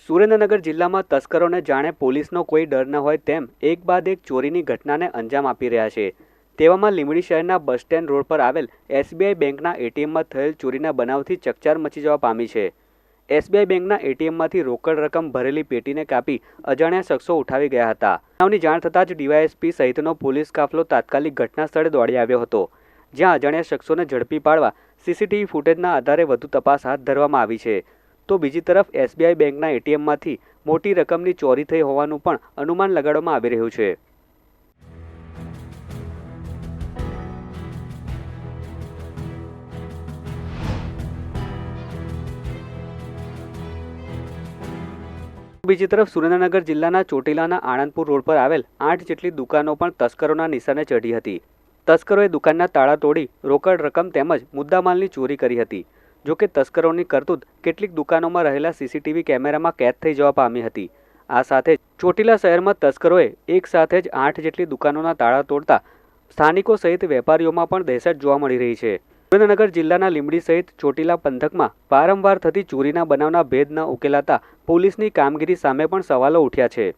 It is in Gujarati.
સુરેન્દ્રનગર જિલ્લામાં તસ્કરોને જાણે પોલીસનો કોઈ ડર ન હોય તેમ એક બાદ એક ચોરીની ઘટનાને અંજામ આપી રહ્યા છે। તેવામાં લીંબડી શહેરના બસ સ્ટેન્ડ રોડ પર આવેલ એસબીઆઈ બેંકના એટીએમમાં થયેલ ચોરીના બનાવથી ચકચાર મચી જવા પામી છે। એસબીઆઈ બેંકના એટીએમમાંથી રોકડ રકમ ભરેલી પેટીને કાપી અજાણ્યા શખ્સો ઉઠાવી ગયા હતા। બનાવની જાણ થતાં જ ડીવાયએસપી સહિતનો પોલીસ કાફલો તાત્કાલિક ઘટના સ્થળે દોડી આવ્યો હતો, જ્યાં અજાણ્યા શખ્સોને ઝડપી પાડવા સીસીટીવી ફૂટેજના આધારે વધુ તપાસ હાથ ધરવામાં આવી છે। તો બીજી તરફ એસબીઆઈ બેંકના એટીએમમાંથી મોટી રકમની ચોરી થઈ હોવાનું પણ અનુમાન લગાડવામાં આવી રહ્યું છે। બીજી તરફ સુરેન્દ્રનગર જિલ્લાના ચોટીલાના આણંદપુર રોડ પર આવેલ 8 જેટલી દુકાનો પણ તસ્કરોના નિશાને ચઢી હતી। તસ્કરોએ દુકાનના તાળા તોડી રોકડ રકમ તેમજ મુદ્દામાલની ચોરી કરી હતી। જો કે તસ્કરોની કરતૂત કેટલીક દુકાનોમાં રહેલા સીસીટીવી કેમેરામાં કેદ થઈ જવા પામી હતી। આ સાથે ચોટીલા શહેરમાં તસ્કરોએ એક સાથે જ 8 જેટલી દુકાનોના તાળા તોડતા સ્થાનિકો સહિત વેપારીઓમાં પણ દહેશત જોવા મળી રહી છે। સુરેન્દ્રનગર જિલ્લાના લીંબડી સહિત ચોટીલા પંથકમાં વારંવાર થતી ચોરીના બનાવના ભેદ ન ઉકેલાતા પોલીસની કામગીરી સામે પણ સવાલો ઉઠ્યા છે।